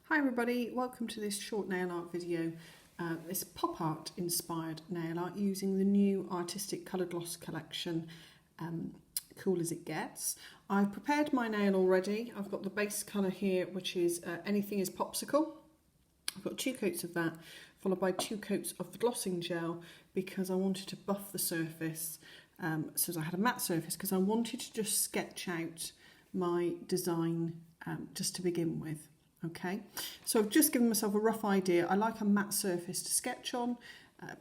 Hi everybody, welcome to this short nail art video, this pop art inspired nail art using the new artistic colour gloss collection, Cool As It Gets. I've prepared my nail already. I've got the base colour here, which is Anything Is Popsicle. I've got 2 coats of that, followed by 2 coats of the glossing gel because I wanted to buff the surface so as I had a matte surface, because I wanted to just sketch out my design just to begin with. Okay, so I've just given myself a rough idea. I like a matte surface to sketch on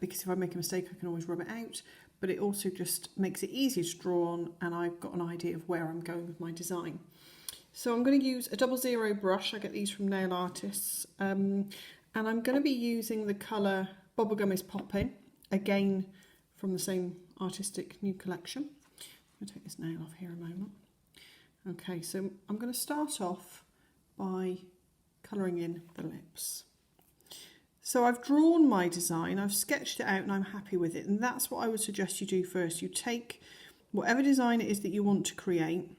because if I make a mistake I can always rub it out, but it also just makes it easier to draw on, and I've got an idea of where I'm going with my design. So I'm going to use a 00 brush. I get these from nail artists, and I'm going to be using the colour Bubblegum Is Poppin', again from the same artistic new collection. I'm going to take this nail off here a moment. Okay, so I'm going to start off by colouring in the lips. So I've drawn my design, I've sketched it out and I'm happy with it, and that's what I would suggest you do first. You take whatever design it is that you want to create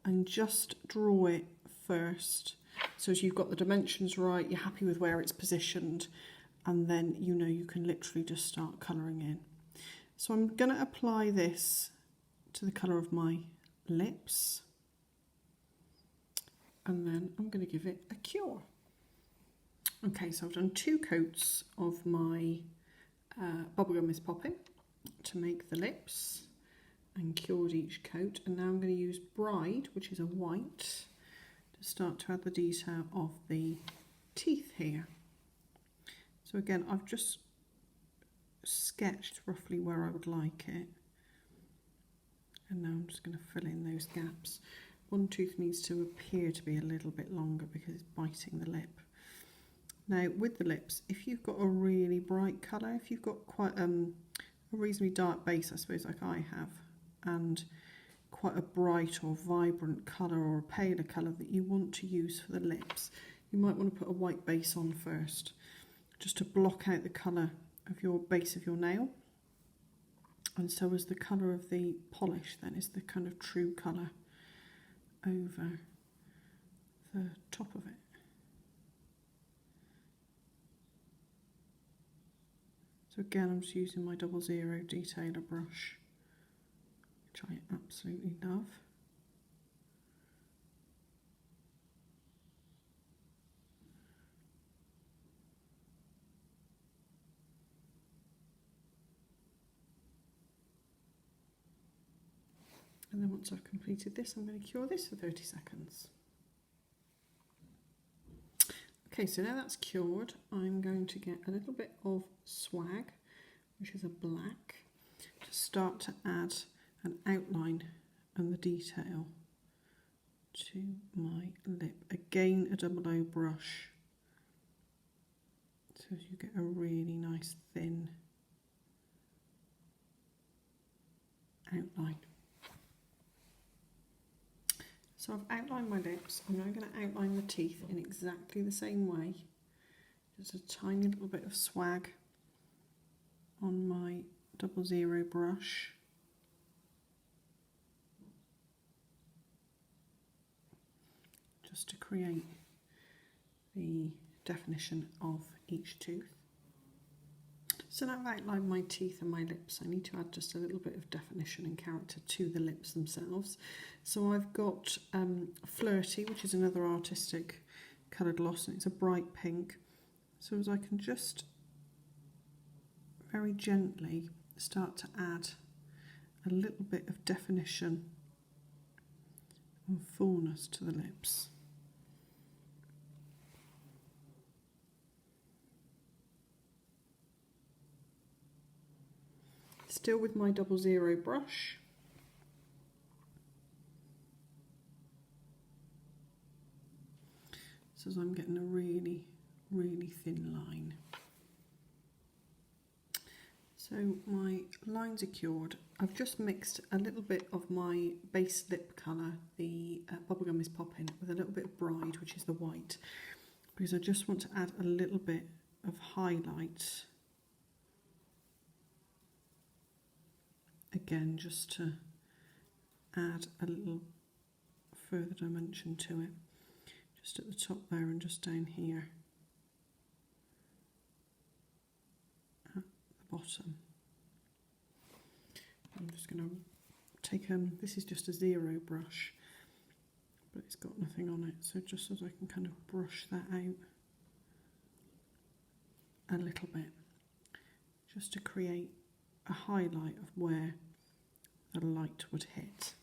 and just draw it first. So as you've got the dimensions right, you're happy with where it's positioned, and then you know you can literally just start colouring in. So I'm going to apply this to the colour of my lips, and then I'm going to give it a cure. Okay, so I've done 2 coats of my Bubblegum Is Poppin' to make the lips and cured each coat, and now I'm going to use Bride, which is a white, to start to add the detail of the teeth here. So again, I've just sketched roughly where I would like it, and now I'm just going to fill in those gaps. One tooth needs to appear to be a little bit longer because it's biting the lip. Now with the lips, if you've got a really bright colour, if you've got quite a reasonably dark base, I suppose, like I have, and quite a bright or vibrant colour or a paler colour that you want to use for the lips, you might want to put a white base on first, just to block out the colour of your base of your nail. And so as the colour of the polish then is the kind of true colour over the top of it. So again, I'm just using my 00 detailer brush, which I absolutely love. And then once I've completed this, I'm going to cure this for 30 seconds. Okay, so now that's cured, I'm going to get a little bit of Swag, which is a black, to start to add an outline and the detail to my lip. Again, a 00 brush, so you get a really nice thin outline. So I've outlined my lips. I'm now going to outline the teeth in exactly the same way. Just a tiny little bit of Swag on my 00 brush. Just to create the definition of each tooth. So now I've outlined my teeth and my lips, I need to add just a little bit of definition and character to the lips themselves. So I've got Flirty, which is another artistic colour gloss, and it's a bright pink. So as I can just very gently start to add a little bit of definition and fullness to the lips. Still with my 00 brush. So as I'm getting a really, really thin line. So my lines are cured. I've just mixed a little bit of my base lip colour, the Bubblegum Is Poppin', with a little bit of Bride, which is the white, because I just want to add a little bit of highlight. Again, just to add a little further dimension to it. just at the top there and just down here at the bottom. I'm just going to take this is just a 0 brush, but it's got nothing on it, so just so I can kind of brush that out a little bit, just to create a highlight of where the light would hit.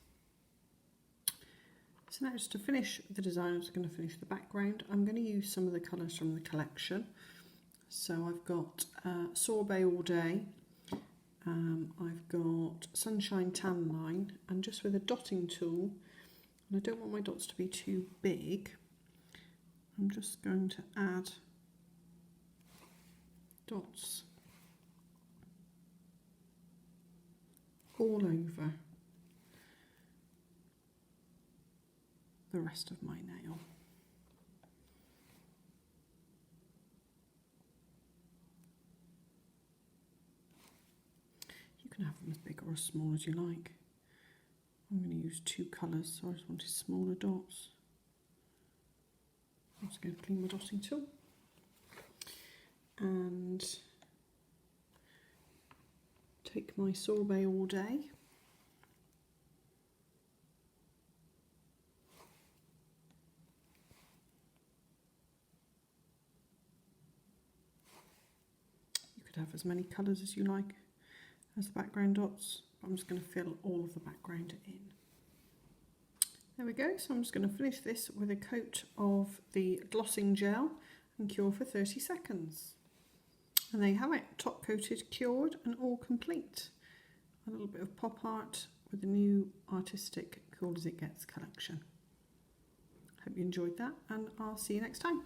So now, just to finish the design, I'm just going to finish the background. I'm going to use some of the colours from the collection. So I've got Sorbet All Day, I've got Sunshine Tan Line, and just with a dotting tool, and I don't want my dots to be too big, I'm just going to add dots all over the rest of my nail. You can have them as big or as small as you like. I'm going to use 2 colours, so I just wanted smaller dots. I'm just going to clean my dotting tool and take my Sorbet All Day . You could have as many colours as you like as the background dots. I'm just going to fill all of the background in. There we go, so I'm just going to finish this with a coat of the glossing gel and cure for 30 seconds. And there you have it, top coated, cured and all complete. A little bit of pop art with the new artistic Cool As It Gets collection. Hope you enjoyed that, and I'll see you next time.